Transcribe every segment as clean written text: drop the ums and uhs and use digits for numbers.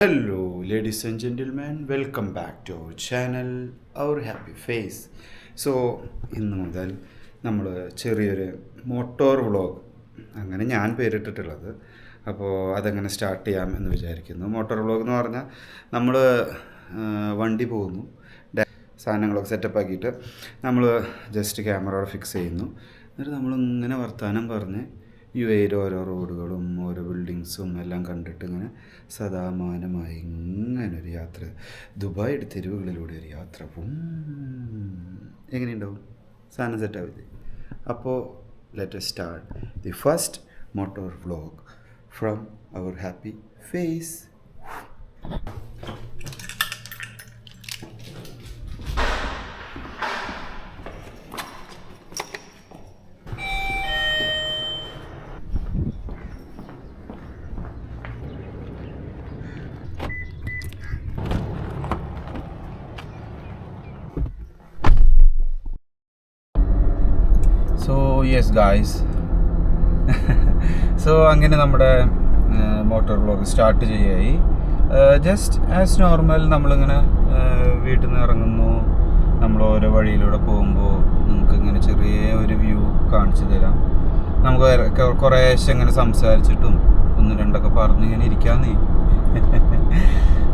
Hello, ladies and gentlemen, welcome back to our channel, Our Happy Face. So ഇന്ന് മുതൽ നമ്മൾ ചെറിയൊരു motor vlog അങ്ങനെ ഞാൻ പേരിട്ടിട്ടുള്ളത്. അപ്പോൾ അതെങ്ങനെ സ്റ്റാർട്ട് ചെയ്യാം എന്ന് വിചാരിക്കുന്നു. മോട്ടോർ വ്ളോഗ് എന്ന് പറഞ്ഞാൽ നമ്മൾ വണ്ടി പോകുന്നു, സാധനങ്ങളൊക്കെ സെറ്റപ്പ് ആക്കിയിട്ട് നമ്മൾ ജസ്റ്റ് ക്യാമറ ഫിക്സ് ചെയ്യുന്നു. എന്നിട്ട് നമ്മളിങ്ങനെ വർത്തമാനം പറഞ്ഞ് UAE ഓരോ റോഡുകളും ഓരോ ബിൽഡിങ്സും എല്ലാം കണ്ടിട്ട് ഇങ്ങനെ സദാമാനമായി ഇങ്ങനൊരു യാത്ര, ദുബായിയുടെ തെരുവുകളിലൂടെ ഒരു യാത്ര. എങ്ങനെയുണ്ടാവും? സാധനം സെറ്റാവില്ലേ? അപ്പോൾ let us start the first motor vlog from our happy face. Yes guys, so അങ്ങനെ നമ്മുടെ മോട്ടോർ വ്ളോഗ് സ്റ്റാർട്ട് ചെയ്യായി. ജസ്റ്റ് ആസ് നോർമൽ നമ്മളിങ്ങനെ വീട്ടിൽ നിന്ന് ഇറങ്ങുന്നു, നമ്മൾ ഓരോ വഴിയിലൂടെ പോകുമ്പോൾ നമുക്കിങ്ങനെ ചെറിയ ഒരു വ്യൂ കാണിച്ചു തരാം. നമുക്ക് കുറേശ്ശെ ഇങ്ങനെ സംസാരിച്ചിട്ടും ഒന്ന് രണ്ടൊക്കെ പറഞ്ഞിങ്ങനെ ഇരിക്കാമെന്നേ.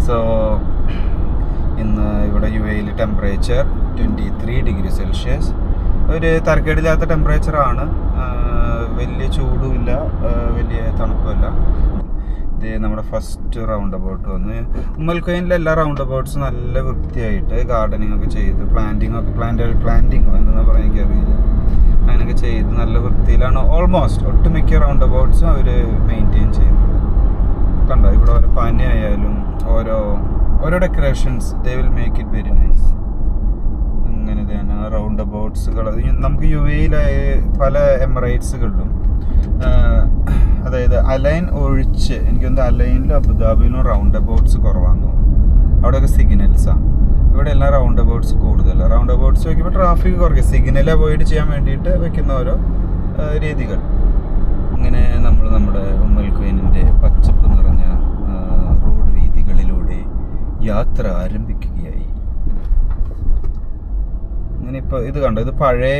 സോ ഇന്ന് ഇവിടെ UAE ടെമ്പറേച്ചർ 23 ഡിഗ്രി സെൽഷ്യസ്, ഒരു തരക്കേടില്ലാത്ത ടെമ്പറേച്ചറാണ്. വലിയ ചൂടുമില്ല, വലിയ തണുപ്പുമില്ല. ഇത് നമ്മുടെ ഫസ്റ്റ് റൗണ്ട് അബൌട്ട് വന്ന് ഉമ്മൽഖൈനിലെ എല്ലാ റൗണ്ട് അബൌട്ട്സും നല്ല വൃത്തിയായിട്ട് ഗാർഡനിങ് ഒക്കെ ചെയ്ത് പ്ലാന്റിങ്ങോ എന്താ പറയാൻ എനിക്കറിയില്ല, അങ്ങനെയൊക്കെ ചെയ്ത് നല്ല വൃത്തിയിലാണ് ഓൾമോസ്റ്റ് ഒട്ടുമിക്ക റൗണ്ട് അബൌട്ട്സും അവർ മെയിൻറ്റെയിൻ ചെയ്യുന്നത്. കണ്ടോ, ഇവിടെ ഓരോ പനി ആയാലും ഓരോ decorations they will make it very nice. അങ്ങനെ തന്നെ റൗണ്ട് അബൌട്ട്സുകൾ നമുക്ക് UAE പല എമിറേറ്റ്സുകളിലും, അതായത് അലൈൻ ഒഴിച്ച് എനിക്കൊന്ന് അലൈനിലും അബുദാബിയിലും റൗണ്ട് അബൌട്ട്സ് കുറവാണെന്ന് തോന്നുന്നു. അവിടെയൊക്കെ സിഗ്നൽസാണ്. ഇവിടെ എല്ലാം റൗണ്ട് അബൌട്ട്സ് കൂടുതലാണ്. റൗണ്ട് അബൌട്ട്സ് വയ്ക്കുമ്പോൾ ട്രാഫിക് കുറയ്ക്കുക, സിഗ്നൽ അവോയ്ഡ് ചെയ്യാൻ വേണ്ടിയിട്ട് വെക്കുന്ന ഓരോ രീതികൾ. ഇങ്ങനെ നമ്മൾ നമ്മുടെ ഉമ്മൽഖൈനിൻ്റെ പച്ചപ്പ് നിറഞ്ഞ റോഡ് വീഥികളിലൂടെ യാത്ര ആരംഭിക്കുകയായി. ഇങ്ങനെ ഇപ്പോൾ ഇത് കണ്ടോ, ഇത് പഴയ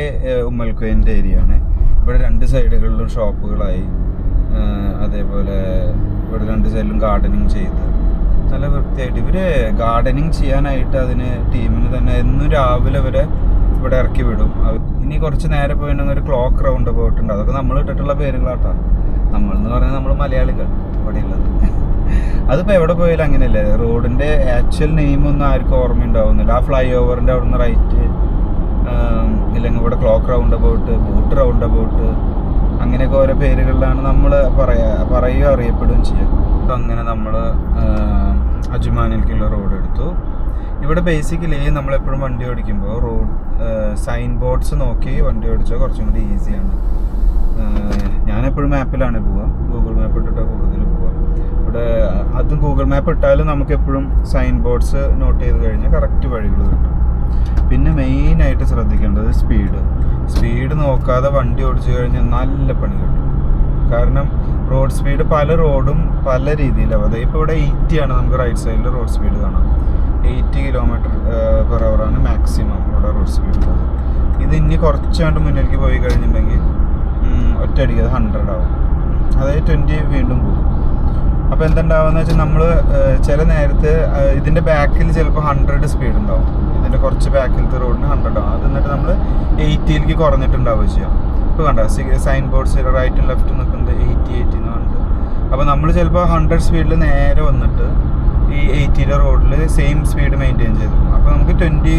ഉമ്മൽഖൈൻ്റെ ഏരിയ ആണ്. ഇവിടെ രണ്ട് സൈഡുകളിലും ഷോപ്പുകളായി, അതേപോലെ ഇവിടെ രണ്ട് സൈഡിലും ഗാർഡനിങ് ചെയ്ത് നല്ല വൃത്തിയായിട്ട് ഇവർ ഗാർഡനിങ് ചെയ്യാനായിട്ട് അതിന് ടീമിന് തന്നെ എന്നും രാവിലെ വരെ ഇവിടെ ഇറക്കി വിടും. ഇനി കുറച്ച് നേരെ പോയിട്ടുണ്ടെങ്കിൽ ഒരു ക്ലോക്ക് റൗണ്ട് അബൌട്ട് ഉണ്ട്. അതൊക്കെ നമ്മൾ ഇട്ടിട്ടുള്ള പേരുകളാട്ടോ. നമ്മളെന്ന് പറഞ്ഞാൽ നമ്മൾ മലയാളികൾ ഇവിടെ ഉള്ളത്. അതിപ്പോൾ എവിടെ പോയാലും അങ്ങനെയല്ലേ, റോഡിൻ്റെ ആക്ച്വൽ നെയിമൊന്നും ആർക്കും ഓർമ്മയുണ്ടാവുന്നില്ല. ആ ഫ്ലൈ ഓവറിൻ്റെ അവിടെ നിന്ന് റൈറ്റ്, ഇല്ലെങ്കിൽ ഇവിടെ clock round about, boat round about, അങ്ങനെയൊക്കെ ഓരോ പേരുകളിലാണ് നമ്മൾ പറയുകയോ അറിയപ്പെടുകയും ചെയ്യും. അപ്പോൾ അങ്ങനെ നമ്മൾ അജ്മാനിലേക്കുള്ള റോഡ് എടുത്തു. ഇവിടെ ബേസിക്കലി നമ്മളെപ്പോഴും വണ്ടി ഓടിക്കുമ്പോൾ റോഡ് സൈൻ ബോർഡ്സ് നോക്കി വണ്ടി ഓടിച്ചാൽ കുറച്ചും കൂടി ഈസിയാണ്. ഞാനെപ്പോഴും മാപ്പിലാണ് പോവുക, ഗൂഗിൾ മാപ്പ് ഇട്ടിട്ടാണ് കൂടുതൽ പോവുക. ഇവിടെ അതും ഗൂഗിൾ മാപ്പ് ഇട്ടാലും നമുക്കെപ്പോഴും സൈൻ ബോർഡ്സ് നോട്ട് ചെയ്ത് കഴിഞ്ഞാൽ കറക്റ്റ് വഴികൾ കിട്ടും. പിന്നെ മെയിനായിട്ട് ശ്രദ്ധിക്കേണ്ടത് സ്പീഡ് നോക്കാതെ വണ്ടി ഓടിച്ചു കഴിഞ്ഞാൽ നല്ല പണി കിട്ടും. കാരണം റോഡ് സ്പീഡ് പല റോഡും പല രീതിയിലാവും. അതായത് ഇപ്പോൾ ഇവിടെ 80 ആണ്, നമുക്ക് റൈറ്റ് സൈഡിൽ റോഡ് സ്പീഡ് കാണാം. 80 km/h ആണ് മാക്സിമം ഇവിടെ റോഡ് സ്പീഡ് ഉള്ളത്. ഇത് ഇനി കുറച്ചുകൊണ്ട് മുന്നിലേക്ക് പോയി കഴിഞ്ഞിട്ടുണ്ടെങ്കിൽ ഒറ്റയടിക്ക് അത് 100 ആവും, അതായത് 20 വീണ്ടും പോകും. അപ്പോൾ എന്തുണ്ടാവുമെന്ന് വെച്ചാൽ നമ്മൾ ചില നേരത്ത് ഇതിൻ്റെ ബാക്കിൽ ചിലപ്പോൾ 100 സ്പീഡ് ഉണ്ടാവും. ഇതിൻ്റെ കുറച്ച് ബാക്കിലത്തെ റോഡിന് 100 ആവും. അത് എന്നിട്ട് നമ്മൾ 80ലേക്ക് കുറഞ്ഞിട്ടുണ്ടാവുക ചെയ്യാം. ഇപ്പോൾ കണ്ട സൈൻ ബോർഡ്സ് റൈറ്റും ലെഫ്റ്റും നിൽക്കുന്നത് 80 എന്ന് പറഞ്ഞിട്ട്. അപ്പോൾ നമ്മൾ ചിലപ്പോൾ 100 സ്പീഡിൽ നേരെ വന്നിട്ട് ഈ 80 റോഡിൽ സെയിം സ്പീഡ് മെയിൻറ്റെയിൻ ചെയ്തു. അപ്പോൾ നമുക്ക് 20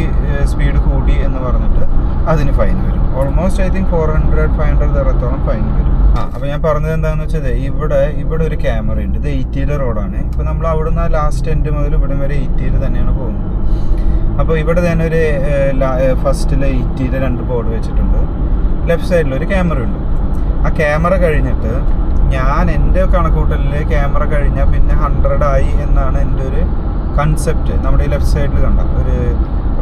സ്പീഡ് കൂടി എന്ന് പറഞ്ഞിട്ട് അതിന് ഫൈൻ വരും. ഓൾമോസ്റ്റ് ഐ തിങ്ക് 400-500 തരത്തോളം ഫൈൻ വരും. അപ്പോൾ ഞാൻ പറഞ്ഞത് എന്താണെന്ന് വെച്ചാൽ ഇവിടെ ഒരു ക്യാമറ ഉണ്ട്. ഇത് 80 റോഡാണ്. ഇപ്പോൾ നമ്മൾ അവിടെ നിന്ന് ലാസ്റ്റ് എൻഡ് മുതൽ ഇവിടെ വരെ 80 തന്നെയാണ് പോകുന്നത്. അപ്പോൾ ഇവിടെ തന്നെ ഒരു ഫസ്റ്റിൽ 80 2 ബോർഡ് വെച്ചിട്ടുണ്ട്. ലെഫ്റ്റ് സൈഡിൽ ഒരു ക്യാമറ ഉണ്ട്. ആ ക്യാമറ കഴിഞ്ഞിട്ട് ഞാൻ എൻ്റെ കണക്കൂട്ടലിൽ ക്യാമറ കഴിഞ്ഞാൽ പിന്നെ 100 ആയി എന്നാണ് എൻ്റെ ഒരു കൺസെപ്റ്റ്. നമ്മുടെ ഈ ലെഫ്റ്റ് സൈഡിൽ കണ്ട ഒരു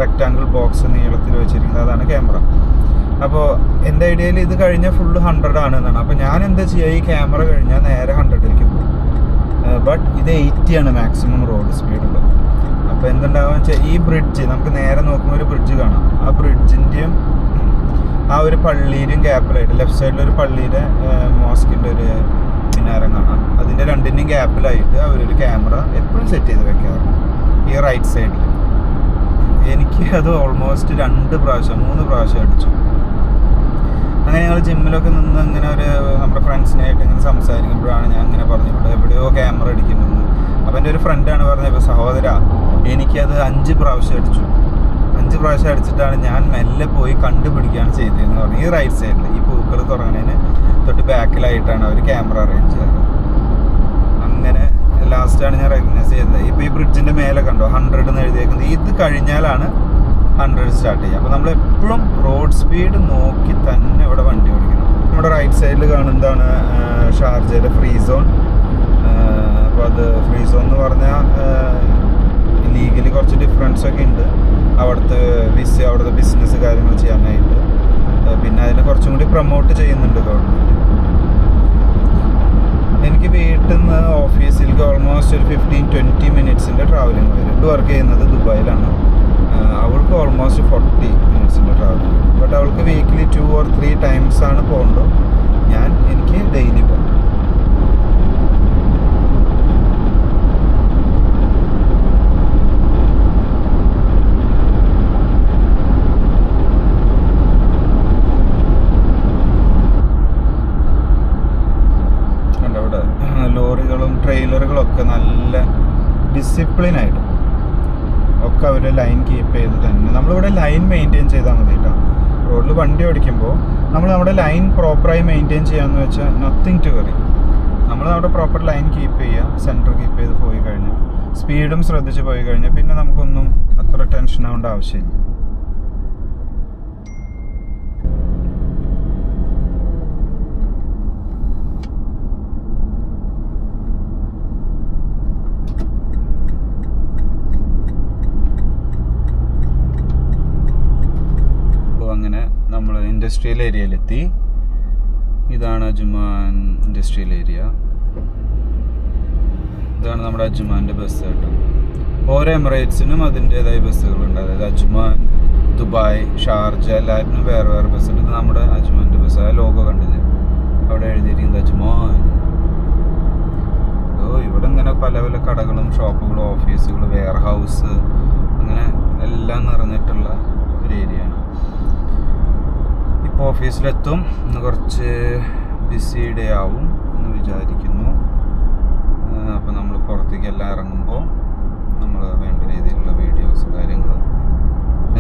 റെക്റ്റാങ്കിൾ ബോക്സ് നീളത്തിൽ വെച്ചിരിക്കുന്നത്, അതാണ് ക്യാമറ. അപ്പോൾ എൻ്റെ ഐഡിയയിൽ ഇത് കഴിഞ്ഞാൽ ഫുള്ള് 100 ആണ് എന്നാണ്. അപ്പോൾ ഞാൻ എന്താ ചെയ്യുക, ഈ ക്യാമറ കഴിഞ്ഞാൽ നേരെ 100ലേക്ക് പോകും. ബട്ട് ഇത് 80 ആണ് മാക്സിമം റോഡ് സ്പീഡുള്ളത്. അപ്പോൾ എന്തുണ്ടാവുക വെച്ചാൽ ഈ ബ്രിഡ്ജ് നമുക്ക് നേരെ നോക്കുമ്പോൾ ഒരു ബ്രിഡ്ജ് കാണാം. ആ ബ്രിഡ്ജിൻ്റെയും ആ ഒരു പള്ളിയിലും ഗ്യാപ്പിലായിട്ട് ലെഫ്റ്റ് സൈഡിലൊരു പള്ളിയുടെ മോസ്കിൻ്റെ ഒരു മിനാരം കാണാം. അതിൻ്റെ രണ്ടിൻ്റെയും ഗ്യാപ്പിലായിട്ട് അവരൊരു ക്യാമറ എപ്പോഴും സെറ്റ് ചെയ്ത് വെക്കാറുണ്ട് ഈ റൈറ്റ് സൈഡിൽ. എനിക്ക് അത് ഓൾമോസ്റ്റ് 3 പ്രാവശ്യം അടിച്ചു. അങ്ങനെ ഞങ്ങൾ ജിമ്മിലൊക്കെ നിന്ന് ഇങ്ങനെ നമ്മുടെ ഫ്രണ്ട്സിനായിട്ട് ഇങ്ങനെ സംസാരിക്കുമ്പോഴാണ് ഞാൻ ഇങ്ങനെ പറഞ്ഞു ഇവിടെ എവിടെയോ ക്യാമറ അടിക്കുന്നുണ്ട്. അപ്പം എൻ്റെ ഒരു ഫ്രണ്ടാണ് പറഞ്ഞത്, സഹോദര എനിക്കത് 5 പ്രാവശ്യം അടിച്ചു. 5 പ്രാവശ്യം അടിച്ചിട്ടാണ് ഞാൻ മെല്ലെ പോയി കണ്ടുപിടിക്കുകയാണ് ചെയ്തതെന്ന് പറഞ്ഞു. ഈ റൈറ്റ് സൈഡിൽ ഈ പൂക്കൾ തുടങ്ങുന്നതിന് തൊട്ട് ബാക്കിലായിട്ടാണ് അവർ ക്യാമറ അറേഞ്ച് ചെയ്യാറ്. അങ്ങനെ ലാസ്റ്റാണ് ഞാൻ റെക്കഗ്നൈസ് ചെയ്തത്. ഇപ്പോൾ ഈ ബ്രിഡ്ജിൻ്റെ മേലെ കണ്ടോ 100 എന്ന് എഴുതിയേക്കുന്നത്. ഇത് കഴിഞ്ഞാലാണ് 100 സ്റ്റാർട്ട് ചെയ്യുക. അപ്പോൾ നമ്മൾ എപ്പോഴും റോഡ് സ്പീഡ് നോക്കി തന്നെ ഇവിടെ വണ്ടി ഓടിക്കണം. നമ്മുടെ റൈറ്റ് സൈഡിൽ കാണുന്നതാണ് ഷാർജയിലെ ഫ്രീ സോൺ. അപ്പോൾ അത് ഫ്രീ സോൺ എന്ന് പറഞ്ഞാൽ ലീഗലി കുറച്ച് ഡിഫറൻസ് ഒക്കെ ഉണ്ട് അവിടുത്തെ ബിസിനസ് കാര്യങ്ങൾ ചെയ്യാനായിട്ട്. പിന്നെ അതിനെ കുറച്ചും കൂടി പ്രൊമോട്ട് ചെയ്യുന്നുണ്ട് ഗവൺമെൻറ്. എനിക്ക് വീട്ടിൽ നിന്ന് ഓഫീസിലേക്ക് ഓൾമോസ്റ്റ് ഒരു 15-20 മിനിറ്റ്സിൻ്റെ ട്രാവലിംഗ് വരും. വർക്ക് ചെയ്യുന്നത് ദുബായിലാണ്. അവൾക്ക് ഓൾമോസ്റ്റ് 40 മിനിറ്റ്സിൻ്റെ ട്രാവലിംഗ്. ബട്ട് അവൾക്ക് വീക്കിലി 2 or 3 times ആണ് പോകേണ്ടത്. എനിക്ക് ഡെയിലി പോകണം. ലോറികളും ട്രെയിലറുകളൊക്കെ നല്ല ഡിസിപ്ലിനായിട്ട് ഒക്കെ അവർ ലൈൻ കീപ്പ് ചെയ്ത് തന്നെ. നമ്മളിവിടെ ലൈൻ മെയിൻറ്റെയിൻ ചെയ്താൽ മതി കേട്ടോ. റോഡിൽ വണ്ടി ഓടിക്കുമ്പോൾ നമ്മൾ നമ്മുടെ ലൈൻ പ്രോപ്പറായി മെയിൻറ്റെയിൻ ചെയ്യാമെന്ന് വെച്ചാൽ നത്തിങ് ടു വറി. നമ്മൾ നമ്മുടെ പ്രോപ്പർ ലൈൻ കീപ്പ് ചെയ്യുക, സെൻറ്റർ കീപ്പ് ചെയ്ത് പോയി കഴിഞ്ഞാൽ, സ്പീഡും ശ്രദ്ധിച്ച് പോയി കഴിഞ്ഞാൽ പിന്നെ നമുക്കൊന്നും അത്ര ടെൻഷൻ ആവേണ്ട ആവശ്യമില്ല. അങ്ങനെ നമ്മൾ ഇൻഡസ്ട്രിയൽ ഏരിയയിലെത്തി. ഇതാണ് അജ്മാൻ ഇൻഡസ്ട്രിയൽ ഏരിയ. ഇതാണ് നമ്മുടെ അജ്മാൻ്റെ ബസ് കേട്ടോ. ഓരോ എമിറേറ്റ്സിനും അതിൻ്റേതായ ബസ്സുകളുണ്ട്. അതായത് അജ്മാൻ, ദുബായ്, ഷാർജ എല്ലാറ്റിനും വേറെ വേറെ ബസ്സുണ്ട്. ഇത് നമ്മുടെ അജ്മാൻ്റെ ബസ്. ആ ലോഗോ കണ്ടില്ലേ അവിടെ എഴുതിയിരിക്കുന്നത് അജ്മാൻ. ഇവിടെ ഇങ്ങനെ പല പല കടകളും ഷോപ്പുകളും ഓഫീസുകൾ വെയർ ഹൗസ് അങ്ങനെ എല്ലാം നിറഞ്ഞിട്ടുള്ള ഒരു ഏരിയയാണ്. ഇപ്പോൾ ഓഫീസിലെത്തും. ഇന്ന് കുറച്ച് ബിസി ഡേ ആവും എന്ന് വിചാരിക്കുന്നു. അപ്പോൾ നമ്മൾ പുറത്തേക്ക് എല്ലാം ഇറങ്ങുമ്പോൾ നമ്മൾ വേണ്ട രീതിയിലുള്ള വീഡിയോസ് കാര്യങ്ങൾ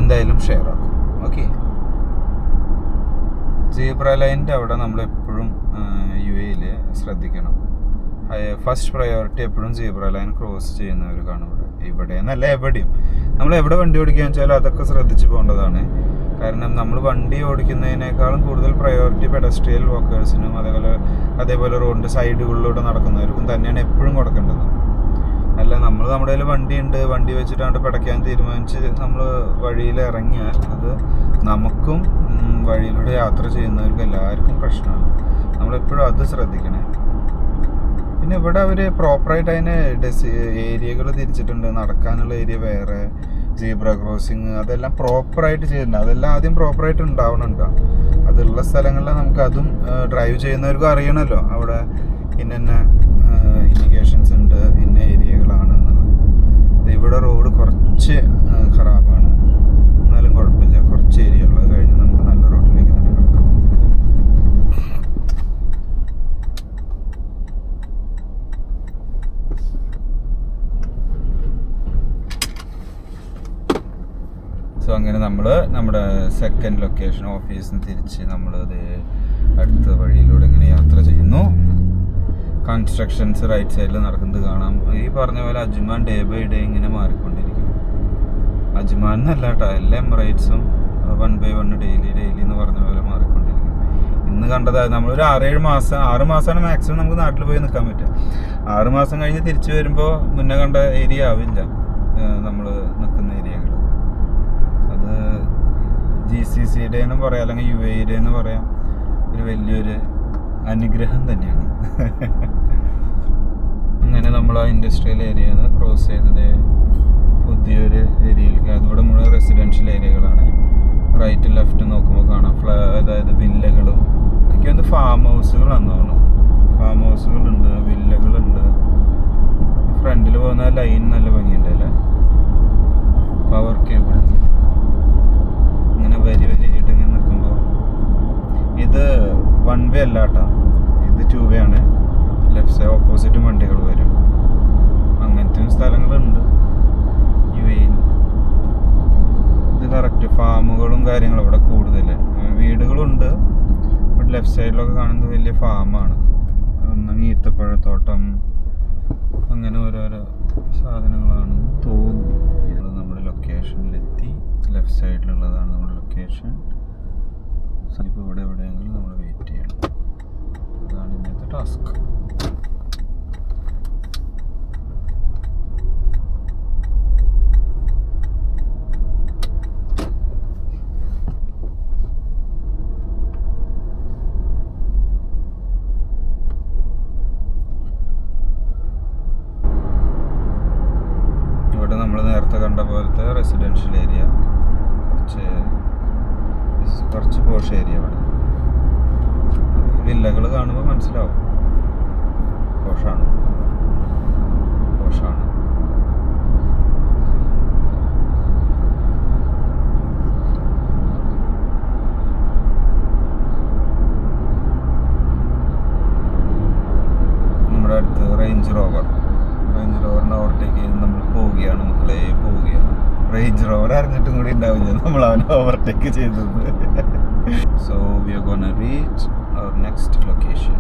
എന്തായാലും ഷെയർ ആക്കും. ഓക്കെ. സീബ്ര ലൈനിൻ്റെ അവിടെ നമ്മളെപ്പോഴും UAE ശ്രദ്ധിക്കണം. ഫസ്റ്റ് പ്രയോറിറ്റി എപ്പോഴും സീബ്ര ലൈൻ ക്രോസ് ചെയ്യുന്നവർക്കാണ് ഇവിടെ എന്നല്ല എവിടെയും. നമ്മൾ എവിടെ വണ്ടി ഓടിക്കുക വെച്ചാലും അതൊക്കെ ശ്രദ്ധിച്ച് പോകേണ്ടതാണ്. കാരണം നമ്മൾ വണ്ടി ഓടിക്കുന്നതിനേക്കാളും കൂടുതൽ പ്രയോറിറ്റി പെഡസ്ട്രിയൽ വാക്കേഴ്സിനും അതേപോലെ റോഡിൻ്റെ സൈഡുകളിലൂടെ നടക്കുന്നവർക്കും തന്നെയാണ് എപ്പോഴും കൊടുക്കേണ്ടത്. അല്ല നമ്മൾ നമ്മുടെ കയ്യിൽ വണ്ടിയുണ്ട്, വണ്ടി വെച്ചിട്ടാണ്ട് പിടയ്ക്കാൻ തീരുമാനിച്ച് നമ്മൾ വഴിയിൽ ഇറങ്ങിയാൽ അത് നമുക്കും വഴിയിലൂടെ യാത്ര ചെയ്യുന്നവർക്കും എല്ലാവർക്കും പ്രശ്നമാണ്. നമ്മളെപ്പോഴും അത് ശ്രദ്ധിക്കണേ. പിന്നെ ഇവിടെ അവർ പ്രോപ്പറായിട്ട് അതിന് ഏരിയകൾ തിരിച്ചിട്ടുണ്ട്. നടക്കാനുള്ള ഏരിയ വേറെ, സീബ്ര ക്രോസിങ് അതെല്ലാം പ്രോപ്പറായിട്ട് ചെയ്യുന്നുണ്ട്. അതെല്ലാം ആദ്യം പ്രോപ്പറായിട്ട് ഉണ്ടാവണുണ്ടോ. അതുള്ള സ്ഥലങ്ങളിൽ നമുക്കതും ഡ്രൈവ് ചെയ്യുന്നവർക്കും അറിയണമല്ലോ അവിടെ ഇന്ന ഇൻഡിക്കേഷൻസ് ഉണ്ട്, ഇന്ന ഏരിയകളാണ് എന്നുള്ളത്. ഇവിടെ റോഡ് കുറച്ച് ഖറാബാണ്, എന്നാലും കുഴപ്പമില്ല. കുറച്ച് ഏരിയ ഉള്ളത് കഴിഞ്ഞ് നമുക്ക് നല്ല റോഡിലേക്ക് തന്നെ കിടക്കാം. സോ അങ്ങനെ നമ്മൾ നമ്മുടെ സെക്കൻഡ് ലൊക്കേഷൻ ഓഫീസിൽ നിന്ന് തിരിച്ച് നമ്മൾ അടുത്ത വഴിയിലൂടെ ഇങ്ങനെ യാത്ര ചെയ്യുന്നു. കൺസ്ട്രക്ഷൻസ് റൈറ്റ് സൈഡിൽ നടക്കുന്നത് കാണാം. ഈ പറഞ്ഞ പോലെ അജ്മാൻ ഡേ ബൈ ഡേ ഇങ്ങനെ മാറിക്കൊണ്ടിരിക്കും. അജ്മാൻ എന്നല്ല കേട്ടോ, എല്ലാ എമിറേറ്റ്സും 1 by 1 ഡെയിലി എന്ന് പറഞ്ഞ പോലെ മാറിക്കൊണ്ടിരിക്കും. ഇന്ന് കണ്ടത് നമ്മളൊരു 6 മാസമാണ് മാക്സിമം നമുക്ക് നാട്ടിൽ പോയി നിൽക്കാൻ പറ്റുക. 6 മാസം കഴിഞ്ഞ് തിരിച്ചു വരുമ്പോൾ മുന്നേ കണ്ട ഏരിയ ആവില്ല നമ്മൾ നിൽക്കുന്ന ഏരിയകൾ. അത് GCCയുടെ എന്ന് പറയാം, അല്ലെങ്കിൽ UAEയുടെ എന്ന് പറയാം. ഒരു വലിയൊരു അനുഗ്രഹം തന്നെയാണ്. അങ്ങനെ നമ്മൾ ആ ഇൻഡസ്ട്രിയൽ ഏരിയയിൽ നിന്ന് ക്രോസ് ചെയ്തത് പുതിയൊരു ഏരിയയിലേക്ക്. അതുകൂടെ മുഴുവൻ റെസിഡൻഷ്യൽ ഏരിയകളാണ്. റൈറ്റ് ലെഫ്റ്റ് നോക്കുമ്പോൾ കാണാം അതായത് വില്ലകളും എനിക്ക് വന്ന് ഫാം ഹൗസുകളാന്ന് തോന്നുന്നു. ഫാം ഹൗസുകളുണ്ട്, വില്ലകളുണ്ട്. ഫ്രണ്ടിൽ പോകുന്ന ലൈൻ നല്ല ഭംഗിയുണ്ട് അല്ലേ, പവർ കേബിൾ ഇങ്ങനെ വരി വരിയായിട്ട് ഇങ്ങനെ നിൽക്കുമ്പോൾ. ഇത് 1 വേ അല്ല കേട്ടോ, ഇത് 2 വേ ആണ്. ലെഫ്റ്റ് സൈഡ് ഓപ്പോസിറ്റും വണ്ടികൾ വരും. അങ്ങനത്തെ സ്ഥലങ്ങളുണ്ട് UAE. ഇത് കറക്റ്റ് ഫാമുകളും കാര്യങ്ങളും ഇവിടെ കൂടുതൽ. വീടുകളുണ്ട്, ബട്ട് ലെഫ്റ്റ് സൈഡിലൊക്കെ കാണുന്നത് വലിയ ഫാമാണ്. ഒന്നെങ്കിൽ ഈത്തപ്പഴത്തോട്ടം, അങ്ങനെ ഓരോരോ സാധനങ്ങളാണ് തോന്നുന്നു. ഇത് നമ്മുടെ ലൊക്കേഷനിലെത്തി. ലെഫ്റ്റ് സൈഡിലുള്ളതാണ് നമ്മുടെ ലൊക്കേഷൻ. ഇപ്പോൾ ഇവിടെ എവിടെയെങ്കിലും നമ്മൾ വെയിറ്റ് ചെയ്യണം. അതാണ് ഇന്നത്തെ ടാസ്ക്. ഇവിടെ നമ്മൾ നേരത്തെ കണ്ട പോലത്തെ റെസിഡൻഷ്യൽ ഏരിയ, കുറച്ച് പോഷ് ഏരിയ. ഇവിടെ വില്ലകൾ കാണുമ്പോൾ മനസ്സിലാവും പോഷാണ്. നമ്മുടെ അടുത്ത് റേഞ്ച് റോവറിനെ ഓവർടേക്ക് ചെയ്ത് നമ്മൾ പോവുകയാണ് മക്കളെ, പോവുകയാണ്. റേഞ്ച് റോവർ അറിഞ്ഞിട്ടും കൂടി ഉണ്ടാവില്ല നമ്മൾ അവനെ ഓവർടേക്ക് ചെയ്തത്. So we are gonna reach our next location.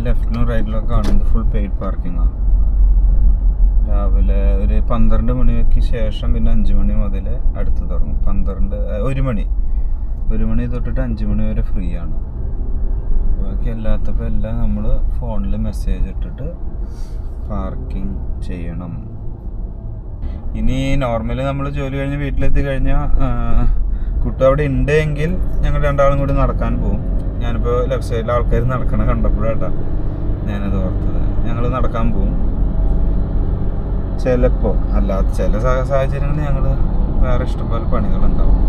ലെഫ്റ്റിലും റൈറ്റിലൊക്കെ കാണുന്നത് ഫുൾ പെയ്ഡ് പാർക്കിങ്ങാണ്. രാവിലെ ഒരു 12 മണിക്ക് ശേഷം പിന്നെ 5 മണി മുതൽ അടുത്ത് തുടങ്ങും. 1 മണി തൊട്ടിട്ട് 5 മണി വരെ ഫ്രീ ആണ്. ബാക്കി അല്ലാത്തപ്പോൾ എല്ലാം നമ്മൾ ഫോണിൽ മെസ്സേജ് ഇട്ടിട്ട് പാർക്കിംഗ് ചെയ്യണം. ഇനി നോർമലി നമ്മൾ ജോലി കഴിഞ്ഞ് വീട്ടിലെത്തി കഴിഞ്ഞാൽ കുട്ടി അവിടെ ഉണ്ടെങ്കിൽ ഞങ്ങൾ രണ്ടാളും കൂടി നടക്കാൻ പോകും. ഞാനിപ്പോൾ ലെഫ്റ്റ് സൈഡിൽ ആൾക്കാർ നടക്കണ കണ്ടപ്പോഴാട്ടാ ഞാനത് ഓർത്തത്. ഞങ്ങൾ നടക്കാൻ പോകും ചിലപ്പോൾ. അല്ലാത്ത ചില സാഹചര്യങ്ങളിൽ ഞങ്ങൾ വേറെ ഇഷ്ടംപോലെ പണികളുണ്ടാവും.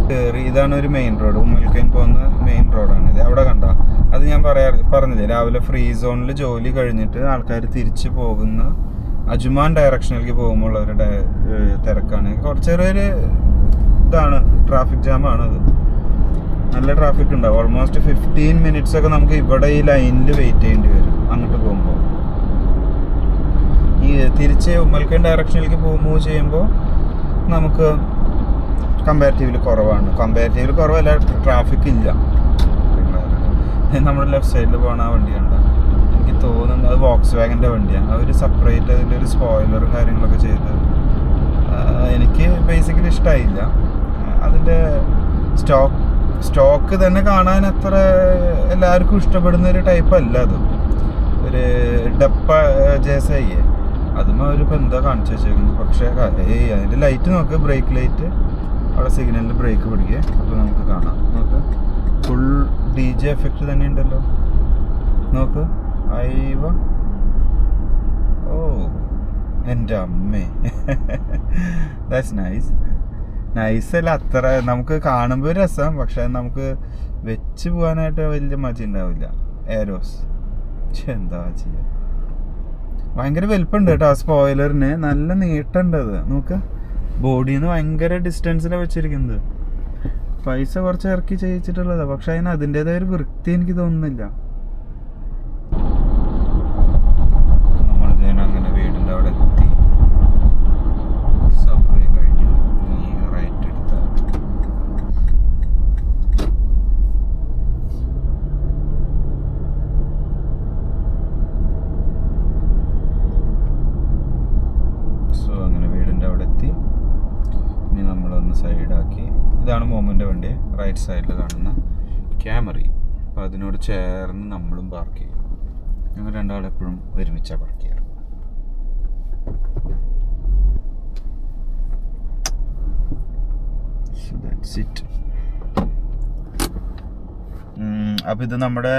കയറി ഇതാണ് ഒരു മെയിൻ റോഡ്, ഉമ്മൽക്കൈൻ പോകുന്ന മെയിൻ റോഡാണ് ഇത്. അവിടെ കണ്ട അത് ഞാൻ പറഞ്ഞില്ലേ, രാവിലെ ഫ്രീ സോണിൽ ജോലി കഴിഞ്ഞിട്ട് ആൾക്കാർ തിരിച്ചു പോകുന്ന അജ്മാൻ ഡയറക്ഷനിലേക്ക് പോകുമ്പോൾ ഒരു തിരക്കാണ്. കുറച്ചേരൊരു ഇതാണ്, ട്രാഫിക് ജാമാണത്. നല്ല ട്രാഫിക് ഉണ്ടാവും. ഓൾമോസ്റ്റ് 15 മിനിറ്റ്സ് ഒക്കെ നമുക്ക് ഇവിടെ ഈ ലൈനിൽ വെയിറ്റ് ചെയ്യേണ്ടി വരും അങ്ങോട്ട് പോകുമ്പോൾ. ഈ തിരിച്ച് ഉമ്മൽക്കൈൻ ഡയറക്ഷനിലേക്ക് മൂവ് ചെയ്യുമ്പോൾ നമുക്ക് കമ്പാരിറ്റീവ്ലി കുറവല്ല, ട്രാഫിക് ഇല്ല. നമ്മുടെ ലെഫ്റ്റ് സൈഡിൽ പോകുന്ന ആ വണ്ടിയുണ്ട്, എനിക്ക് തോന്നുന്നത് അത് വോക്സ് വാഗൻ്റെ വണ്ടിയാണ്. അവർ സെപ്പറേറ്റ് അതിൻ്റെ ഒരു സ്പോയിലറും കാര്യങ്ങളൊക്കെ ചെയ്ത് എനിക്ക് ബേസിക്കലി ഇഷ്ടമായില്ല. അതിൻ്റെ സ്റ്റോക്ക് തന്നെ കാണാൻ അത്ര എല്ലാവർക്കും ഇഷ്ടപ്പെടുന്ന ഒരു ടൈപ്പ് അല്ല അത്. ഒരു ഡപ്പ ജേസയ്യേ അതും അവരിപ്പോൾ എന്താ കാണിച്ചു വെച്ചേക്കുന്നത്. പക്ഷേ അതിൻ്റെ ലൈറ്റ് നോക്ക്, ബ്രേക്ക് ലൈറ്റ് അവിടെ സിഗ്നലിൽ ബ്രേക്ക് പിടിക്കുക. അപ്പോൾ നമുക്ക് കാണാം. നോക്ക്, ഫുൾ DJ എഫക്റ്റ് തന്നെ ഉണ്ടല്ലോ. നോക്ക്, അയ്യോ, ഓ എൻ്റെ അമ്മേ, ദാറ്റ്സ് നൈസ് അല്ല അത്ര നമുക്ക് കാണുമ്പോൾ രസം, പക്ഷെ നമുക്ക് വെച്ച് പോകാനായിട്ട് വലിയ മജ ഉണ്ടാവില്ല. എയറോസ് എന്താ ചെയ്യുക, ഭയങ്കര വലുപ്പമുണ്ട് കേട്ടോ ആ സ്പോയിലറിന്. നല്ല നീട്ടുണ്ട് അത്. നോക്ക്, ബോഡിയിൽ നിന്ന് ഭയങ്കര ഡിസ്റ്റൻസിലാണ് വെച്ചിരിക്കുന്നത്. പൈസ കുറച്ച് ഇറക്കി ചെയ്യിച്ചിട്ടുള്ളതാണ്, പക്ഷെ അതിന് അതിൻ്റെതായ ഒരു വൃത്തി എനിക്ക് തോന്നുന്നില്ല. നമ്മൾ അങ്ങനെ വീടിൻ്റെ അവിടെ എത്തി. സബ്വേ കഴിഞ്ഞു, റൈറ്റ് എടുത്താൽ സൈഡാക്കി. ഇതാണ് മോമൻ്റെ വണ്ടി. റൈറ്റ് സൈഡിൽ കാണുന്ന ക്യാമറി. അപ്പോൾ അതിനോട് ചേർന്ന് നമ്മളും പാർക്ക് ചെയ്യും. ഞങ്ങൾ രണ്ടാളെപ്പോഴും ഒരുമിച്ചാണ് പാർക്ക് ചെയ്യാറ്. So that's it. അപ്പോൾ ഇത് നമ്മുടെ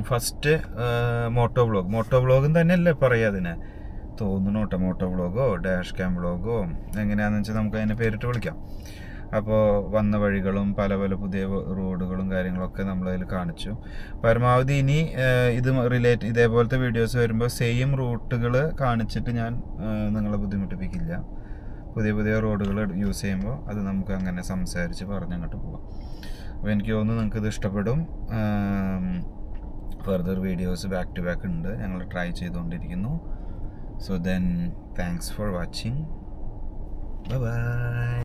ഫസ്റ്റ് മോട്ടോ വ്ളോഗും തന്നെയല്ലേ പറയുക അതിനെ, തോന്നുന്നു കേട്ടോ. മോട്ടോ വ്ളോഗോ ഡാഷ് ക്യാം വ്ളോഗോ എങ്ങനെയാണെന്ന് വെച്ചാൽ നമുക്ക് അതിനെ പേരിട്ട് വിളിക്കാം. അപ്പോൾ വന്ന വഴികളും പല പല പുതിയ റോഡുകളും കാര്യങ്ങളൊക്കെ നമ്മളതിൽ കാണിച്ചു. പരമാവധി ഇനി ഇത് ഇതേപോലത്തെ വീഡിയോസ് വരുമ്പോൾ സെയിം റൂട്ടുകൾ കാണിച്ചിട്ട് ഞാൻ നിങ്ങളെ ബുദ്ധിമുട്ടിപ്പിക്കില്ല. പുതിയ റോഡുകൾ യൂസ് ചെയ്യുമ്പോൾ അത് നമുക്ക് അങ്ങനെ സംസാരിച്ച് പറഞ്ഞങ്ങോട്ട് പോകാം. അപ്പോൾ എനിക്ക് തോന്നുന്നു നിങ്ങൾക്കിത് ഇഷ്ടപ്പെടും. Further videos back to back ഉണ്ട്, ഞങ്ങൾ ട്രൈ ചെയ്തുകൊണ്ടിരിക്കുന്നു. So then thanks for watching. Bye by.